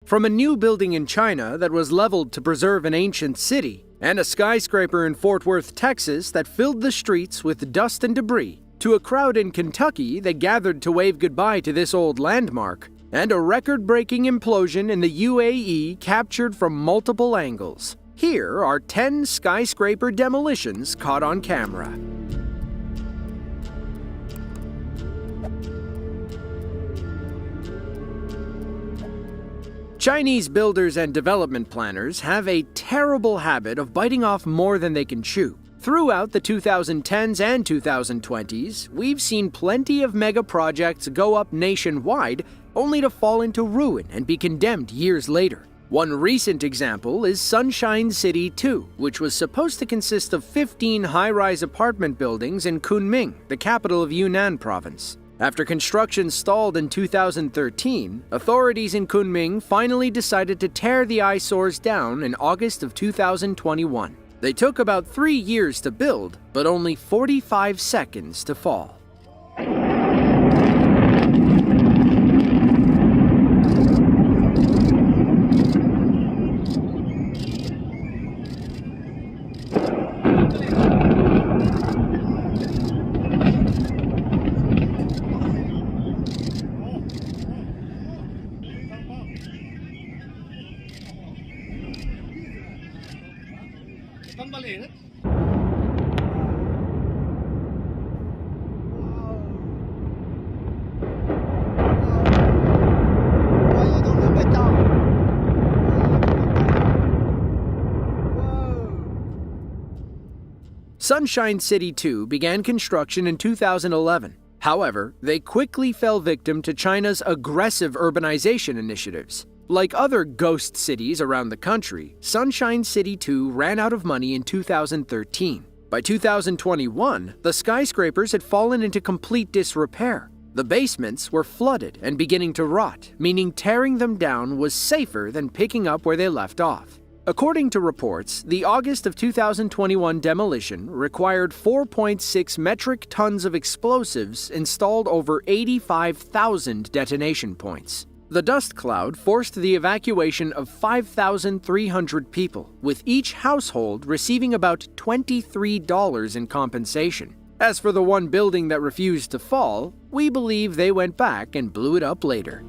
From a new building in China that was leveled to preserve an ancient city, and a skyscraper in Fort Worth, Texas that filled the streets with dust and debris, to a crowd in Kentucky that gathered to wave goodbye to this old landmark, and a record-breaking implosion in the UAE captured from multiple angles. Here are 10 skyscraper demolitions caught on camera. Chinese builders and development planners have a terrible habit of biting off more than they can chew. Throughout the 2010s and 2020s, we've seen plenty of mega projects go up nationwide only to fall into ruin and be condemned years later. One recent example is Sunshine City 2, which was supposed to consist of 15 high-rise apartment buildings in Kunming, the capital of Yunnan province. After construction stalled in 2013, authorities in Kunming finally decided to tear the eyesores down in August of 2021. They took about 3 years to build, but only 45 seconds to fall. Sunshine City 2 began construction in 2011. However, they quickly fell victim to China's aggressive urbanization initiatives. Like other ghost cities around the country, Sunshine City 2 ran out of money in 2013. By 2021, the skyscrapers had fallen into complete disrepair. The basements were flooded and beginning to rot, meaning tearing them down was safer than picking up where they left off. According to reports, the August of 2021 demolition required 4.6 metric tons of explosives installed over 85,000 detonation points. The dust cloud forced the evacuation of 5,300 people, with each household receiving about $23 in compensation. As for the one building that refused to fall, we believe they went back and blew it up later.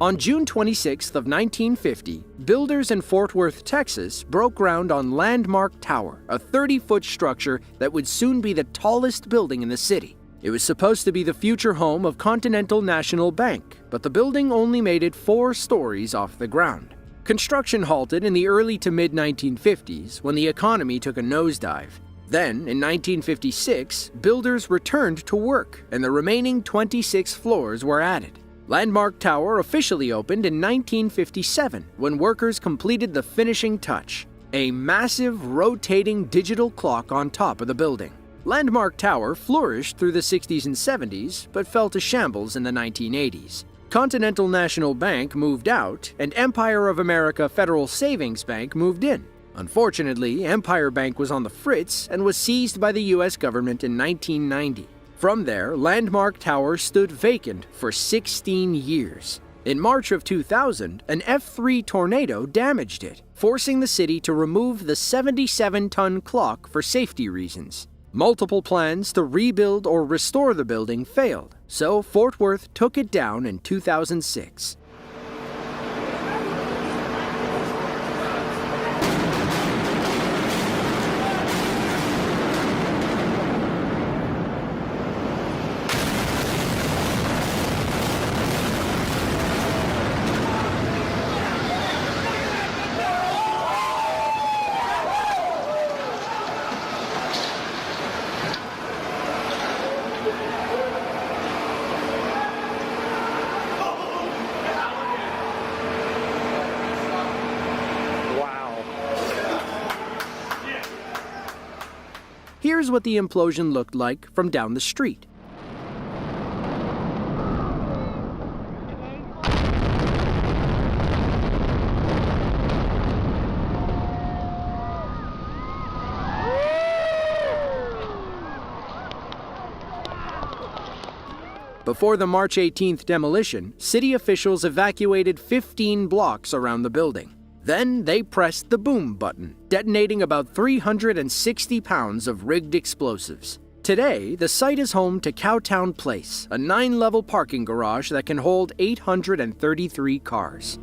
On June 26th of 1950, builders in Fort Worth, Texas, broke ground on Landmark Tower, a 30-foot structure that would soon be the tallest building in the city. It was supposed to be the future home of Continental National Bank, but the building only made it 4 stories off the ground. Construction halted in the early to mid-1950s when the economy took a nosedive. Then, in 1956, builders returned to work, and the remaining 26 floors were added. Landmark Tower officially opened in 1957 when workers completed the finishing touch, a massive rotating digital clock on top of the building. Landmark Tower flourished through the 60s and 70s, but fell to shambles in the 1980s. Continental National Bank moved out, and Empire of America Federal Savings Bank moved in. Unfortunately, Empire Bank was on the fritz and was seized by the U.S. government in 1990. From there, Landmark Tower stood vacant for 16 years. In March of 2000, an F3 tornado damaged it, forcing the city to remove the 77-ton clock for safety reasons. Multiple plans to rebuild or restore the building failed, so Fort Worth took it down in 2006. Here's what the implosion looked like from down the street. Before the March 18th demolition, city officials evacuated 15 blocks around the building. Then they pressed the boom button, detonating about 360 pounds of rigged explosives. Today, the site is home to Cowtown Place, a 9-level parking garage that can hold 833 cars.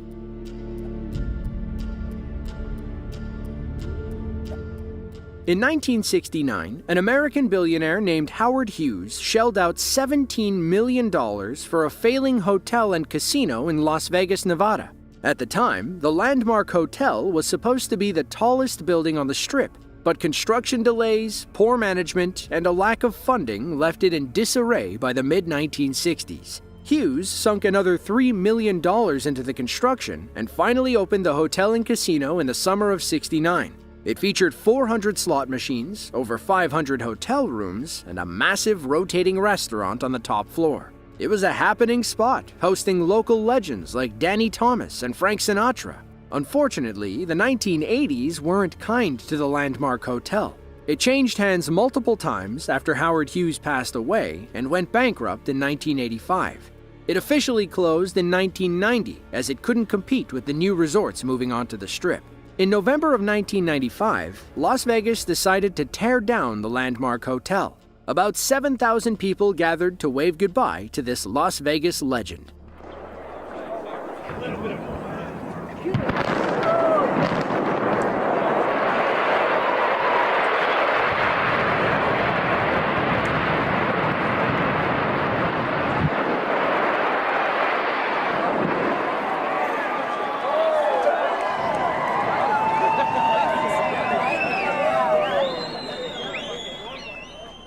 In 1969, an American billionaire named Howard Hughes shelled out $17 million for a failing hotel and casino in Las Vegas, Nevada. At the time, the Landmark Hotel was supposed to be the tallest building on the Strip, but construction delays, poor management, and a lack of funding left it in disarray by the mid-1960s. Hughes sunk another $3 million into the construction and finally opened the hotel and casino in the summer of '69. It featured 400 slot machines, over 500 hotel rooms, and a massive rotating restaurant on the top floor. It was a happening spot, hosting local legends like Danny Thomas and Frank Sinatra. Unfortunately, the 1980s weren't kind to the Landmark Hotel. It changed hands multiple times after Howard Hughes passed away and went bankrupt in 1985. It officially closed in 1990 as it couldn't compete with the new resorts moving onto the Strip. In November of 1995, Las Vegas decided to tear down the Landmark Hotel. About 7,000 people gathered to wave goodbye to this Las Vegas legend.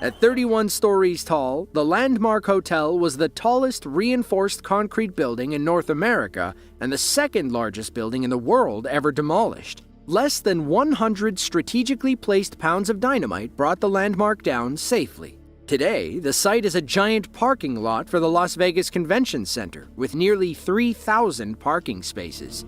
At 31 stories tall, the Landmark Hotel was the tallest reinforced concrete building in North America and the second largest building in the world ever demolished. Less than 100 strategically placed pounds of dynamite brought the landmark down safely. Today, the site is a giant parking lot for the Las Vegas Convention Center with nearly 3,000 parking spaces.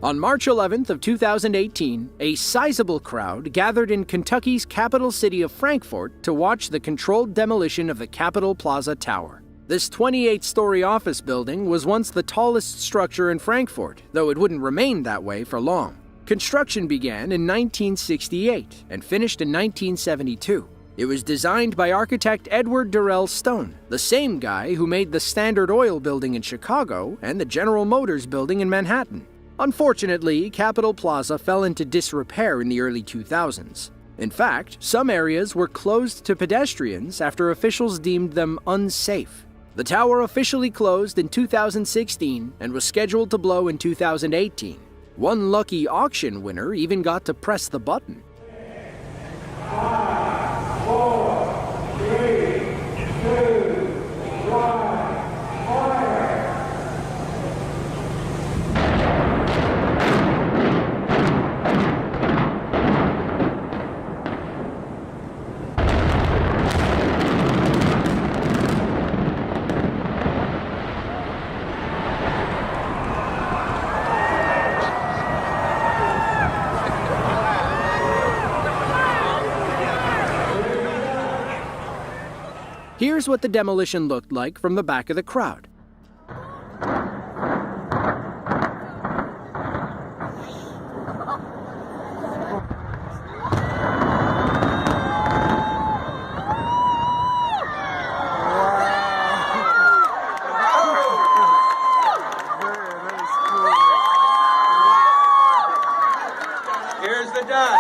On March 11th of 2018, a sizable crowd gathered in Kentucky's capital city of Frankfort to watch the controlled demolition of the Capitol Plaza Tower. This 28-story office building was once the tallest structure in Frankfort, though it wouldn't remain that way for long. Construction began in 1968 and finished in 1972. It was designed by architect Edward Durrell Stone, the same guy who made the Standard Oil building in Chicago and the General Motors building in Manhattan. Unfortunately, Capitol Plaza fell into disrepair in the early 2000s. In fact, some areas were closed to pedestrians after officials deemed them unsafe. The tower officially closed in 2016 and was scheduled to blow in 2018. One lucky auction winner even got to press the button. 5, 4, 3, 2, 1. Here's what the demolition looked like from the back of the crowd. Here's the done.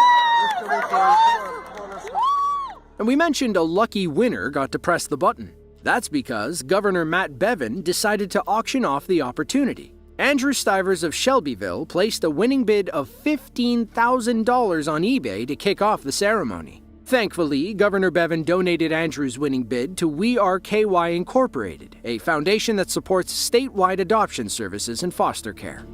And we mentioned a lucky winner got to press the button. That's because Governor Matt Bevin decided to auction off the opportunity. Andrew Stivers of Shelbyville placed a winning bid of $15,000 on eBay to kick off the ceremony. Thankfully, Governor Bevin donated Andrew's winning bid to We Are KY Incorporated, a foundation that supports statewide adoption services and foster care.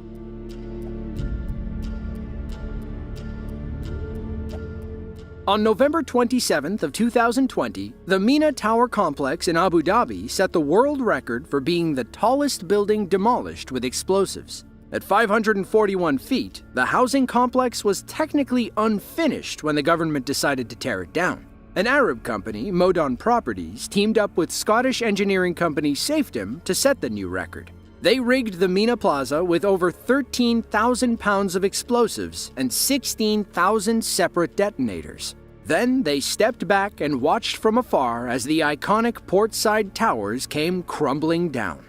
On November 27th of 2020, the Mina Tower complex in Abu Dhabi set the world record for being the tallest building demolished with explosives. At 541 feet, the housing complex was technically unfinished when the government decided to tear it down. An Arab company, Modon Properties, teamed up with Scottish engineering company Safedom to set the new record. They rigged the Mina Plaza with over 13,000 pounds of explosives and 16,000 separate detonators. Then they stepped back and watched from afar as the iconic portside towers came crumbling down.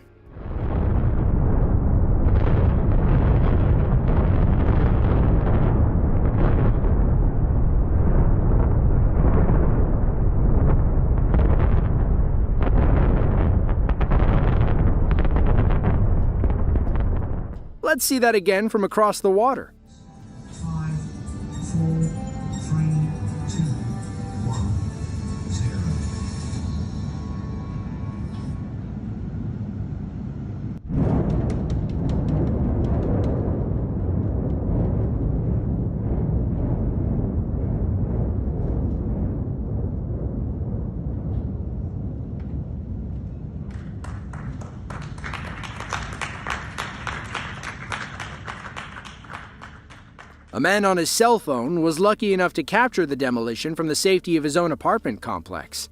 Let's see that again from across the water. 5, 4, 3, 2, 1, 0. A man on his cell phone was lucky enough to capture the demolition from the safety of his own apartment complex.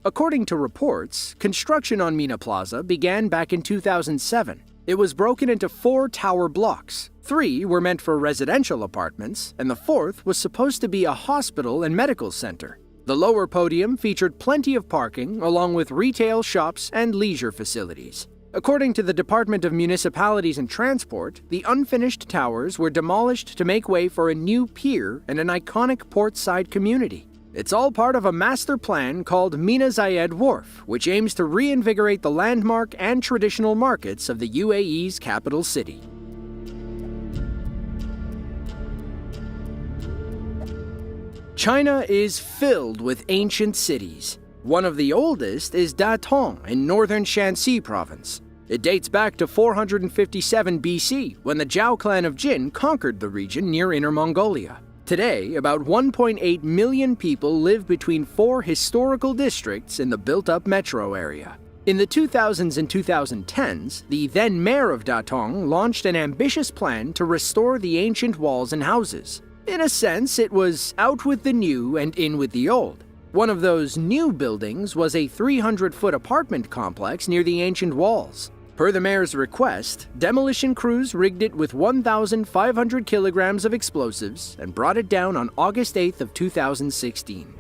According to reports, construction on Mina Plaza began back in 2007. It was broken into 4 tower blocks. 3 were meant for residential apartments, and the 4th was supposed to be a hospital and medical center. The lower podium featured plenty of parking, along with retail shops and leisure facilities. According to the Department of Municipalities and Transport, the unfinished towers were demolished to make way for a new pier and an iconic portside community. It's all part of a master plan called Mina Zayed Wharf, which aims to reinvigorate the landmark and traditional markets of the UAE's capital city. China is filled with ancient cities. One of the oldest is Datong in northern Shanxi province. It dates back to 457 BC, when the Zhao clan of Jin conquered the region near Inner Mongolia. Today, about 1.8 million people live between 4 historical districts in the built-up metro area. In the 2000s and 2010s, the then mayor of Datong launched an ambitious plan to restore the ancient walls and houses. In a sense, it was out with the new and in with the old. One of those new buildings was a 300-foot apartment complex near the ancient walls. Per the mayor's request, demolition crews rigged it with 1,500 kilograms of explosives and brought it down on August 8th of 2016.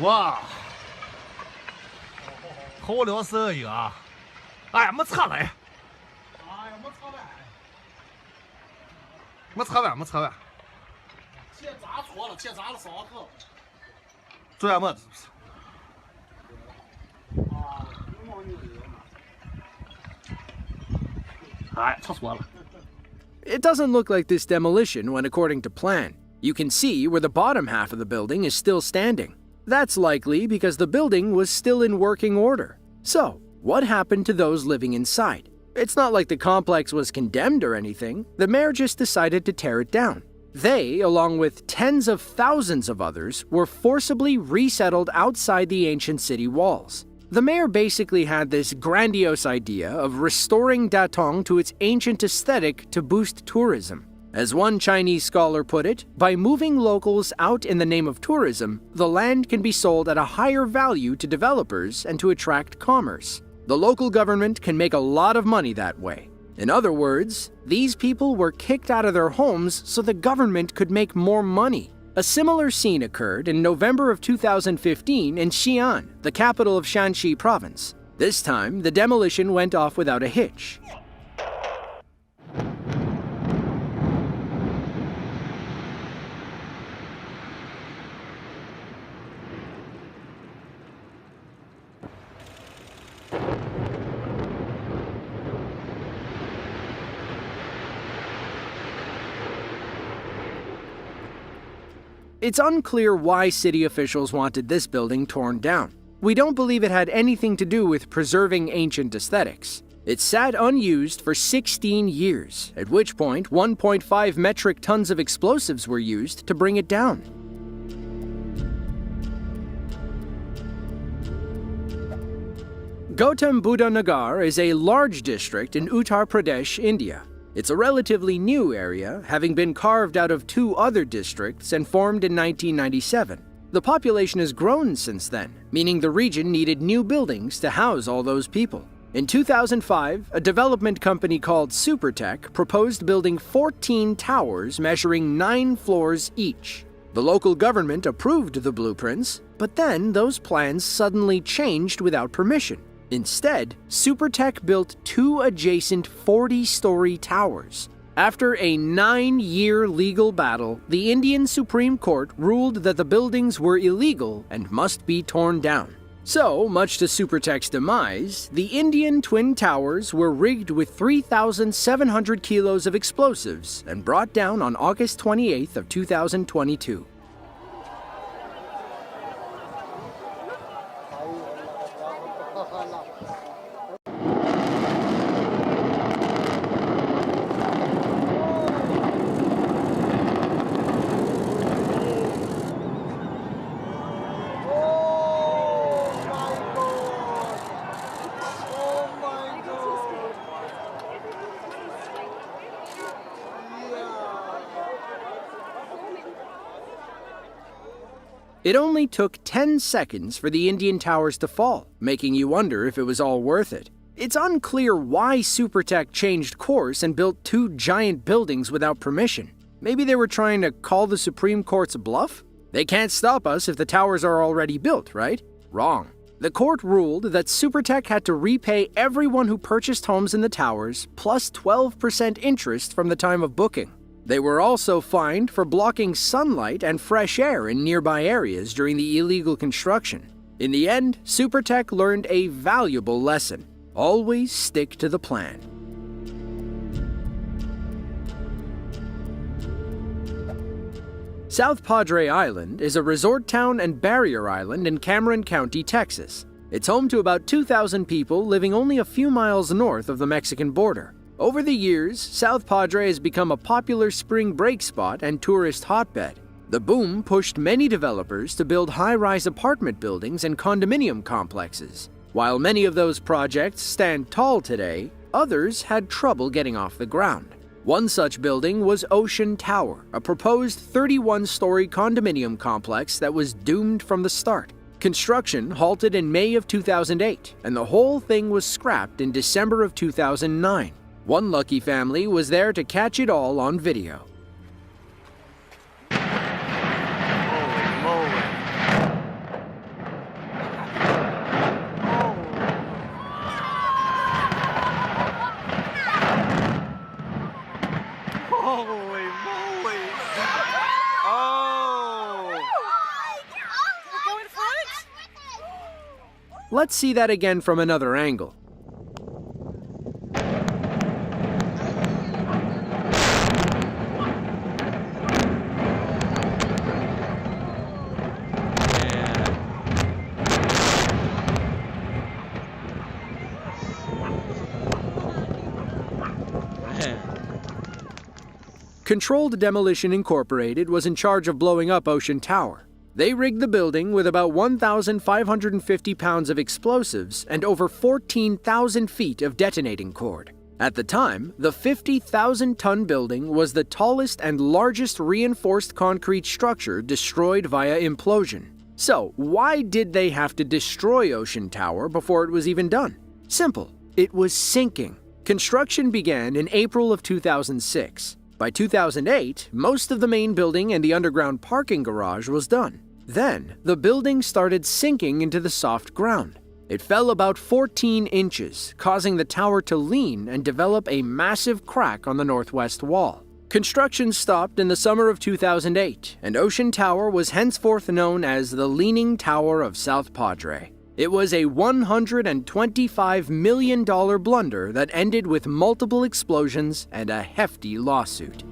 Wow! 好了色一个啊！哎，没擦来。哎呀，没擦完。没擦完，没擦完。铁砸错了，铁砸了上头。做啥么子？啊，有毛牛的嘛。哎，擦错了。It doesn't look like this demolition went according to plan. You can see where the bottom half of the building is still standing. That's likely because the building was still in working order. So, what happened to those living inside? It's not like the complex was condemned or anything. The mayor just decided to tear it down. They, along with tens of thousands of others, were forcibly resettled outside the ancient city walls. The mayor basically had this grandiose idea of restoring Datong to its ancient aesthetic to boost tourism. As one Chinese scholar put it, by moving locals out in the name of tourism, the land can be sold at a higher value to developers and to attract commerce. The local government can make a lot of money that way. In other words, these people were kicked out of their homes so the government could make more money. A similar scene occurred in November of 2015 in Xi'an, the capital of Shanxi province. This time, the demolition went off without a hitch. It's unclear why city officials wanted this building torn down. We don't believe it had anything to do with preserving ancient aesthetics. It sat unused for 16 years, at which point 1.5 metric tons of explosives were used to bring it down. Gautam Buddha Nagar is a large district in Uttar Pradesh, India. It's a relatively new area, having been carved out of 2 other districts and formed in 1997. The population has grown since then, meaning the region needed new buildings to house all those people. In 2005, a development company called Supertech proposed building 14 towers measuring 9 floors each. The local government approved the blueprints, but then those plans suddenly changed without permission. Instead, Supertech built 2 adjacent 40-story towers. After a 9-year legal battle, the Indian Supreme Court ruled that the buildings were illegal and must be torn down. So, much to Supertech's demise, the Indian Twin Towers were rigged with 3,700 kilos of explosives and brought down on August 28th of 2022. It only took 10 seconds for the Indian towers to fall, making you wonder if it was all worth it. It's unclear why Supertech changed course and built 2 giant buildings without permission. Maybe they were trying to call the Supreme Court's bluff? They can't stop us if the towers are already built, right? Wrong. The court ruled that Supertech had to repay everyone who purchased homes in the towers plus 12% interest from the time of booking. They were also fined for blocking sunlight and fresh air in nearby areas during the illegal construction. In the end, Supertech learned a valuable lesson. Always stick to the plan. South Padre Island is a resort town and barrier island in Cameron County, Texas. It's home to about 2,000 people living only a few miles north of the Mexican border. Over the years, South Padre has become a popular spring break spot and tourist hotbed. The boom pushed many developers to build high-rise apartment buildings and condominium complexes. While many of those projects stand tall today, others had trouble getting off the ground. One such building was Ocean Tower, a proposed 31-story condominium complex that was doomed from the start. Construction halted in May of 2008, and the whole thing was scrapped in December of 2009. One lucky family was there to catch it all on video. Holy moly! Oh! Go in front? Let's see that again from another angle. Controlled Demolition Incorporated was in charge of blowing up Ocean Tower. They rigged the building with about 1,550 pounds of explosives and over 14,000 feet of detonating cord. At the time, the 50,000-ton building was the tallest and largest reinforced concrete structure destroyed via implosion. So, why did they have to destroy Ocean Tower before it was even done? Simple. It was sinking. Construction began in April of 2006. By 2008, most of the main building and the underground parking garage was done. Then, the building started sinking into the soft ground. It fell about 14 inches, causing the tower to lean and develop a massive crack on the northwest wall. Construction stopped in the summer of 2008, and Ocean Tower was henceforth known as the Leaning Tower of South Padre. It was a $125 million blunder that ended with multiple explosions and a hefty lawsuit.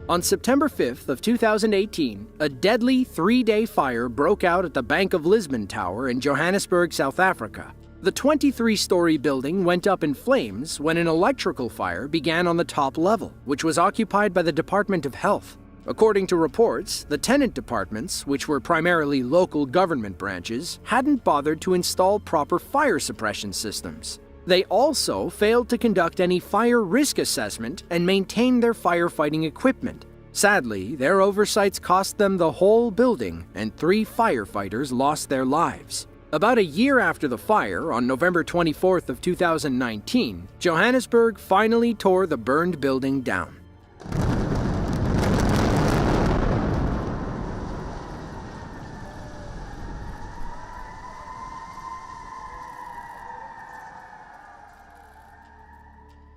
On September 5th of 2018, a deadly 3-day fire broke out at the Bank of Lisbon Tower in Johannesburg, South Africa. The 23-story building went up in flames when an electrical fire began on the top level, which was occupied by the Department of Health. According to reports, the tenant departments, which were primarily local government branches, hadn't bothered to install proper fire suppression systems. They also failed to conduct any fire risk assessment and maintain their firefighting equipment. Sadly, their oversights cost them the whole building, and 3 firefighters lost their lives. About a year after the fire, on November 24th of 2019, Johannesburg finally tore the burned building down.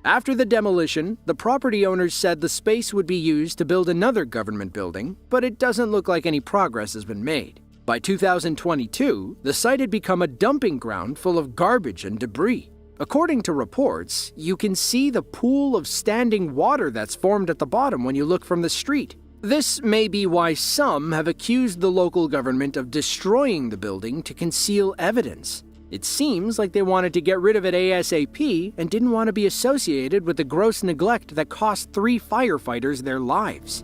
After the demolition, the property owners said the space would be used to build another government building, but it doesn't look like any progress has been made. By 2022, the site had become a dumping ground full of garbage and debris. According to reports, you can see the pool of standing water that's formed at the bottom when you look from the street. This may be why some have accused the local government of destroying the building to conceal evidence. It seems like they wanted to get rid of it ASAP and didn't want to be associated with the gross neglect that cost 3 firefighters their lives.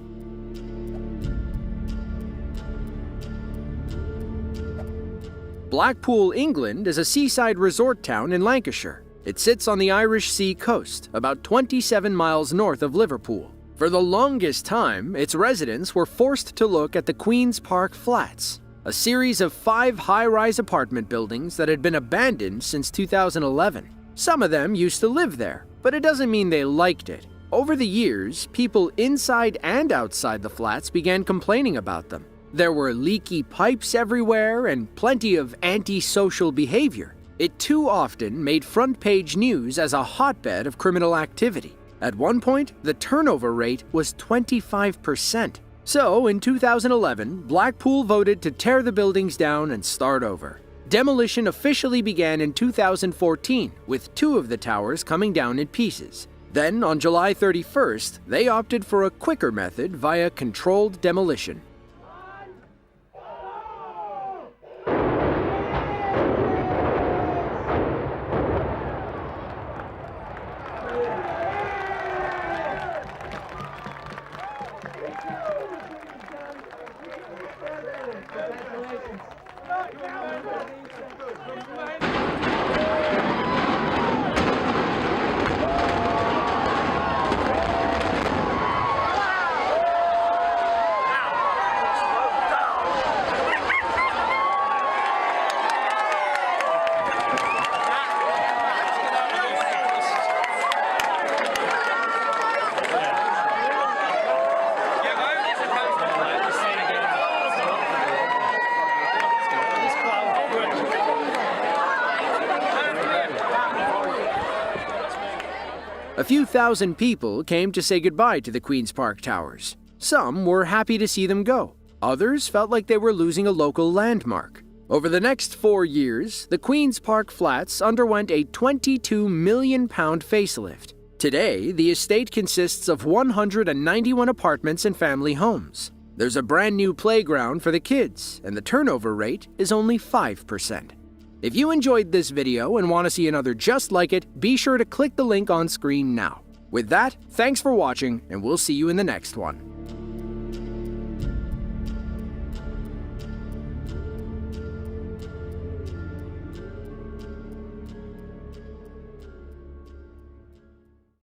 Blackpool, England is a seaside resort town in Lancashire. It sits on the Irish Sea coast, about 27 miles north of Liverpool. For the longest time, its residents were forced to look at the Queen's Park Flats, a series of 5 high-rise apartment buildings that had been abandoned since 2011. Some of them used to live there, but it doesn't mean they liked it. Over the years, people inside and outside the flats began complaining about them. There were leaky pipes everywhere and plenty of antisocial behavior. It too often made front-page news as a hotbed of criminal activity. At one point, the turnover rate was 25%. So, in 2011, Blackpool voted to tear the buildings down and start over. Demolition officially began in 2014, with 2 of the towers coming down in pieces. Then, on July 31st, they opted for a quicker method via controlled demolition. A few thousand people came to say goodbye to the Queen's Park Towers. Some were happy to see them go. Others felt like they were losing a local landmark. Over the next 4 years, the Queen's Park Flats underwent a £22 million facelift. Today, the estate consists of 191 apartments and family homes. There's a brand new playground for the kids, and the turnover rate is only 5%. If you enjoyed this video and want to see another just like it, be sure to click the link on screen now. With that, thanks for watching, and we'll see you in the next one.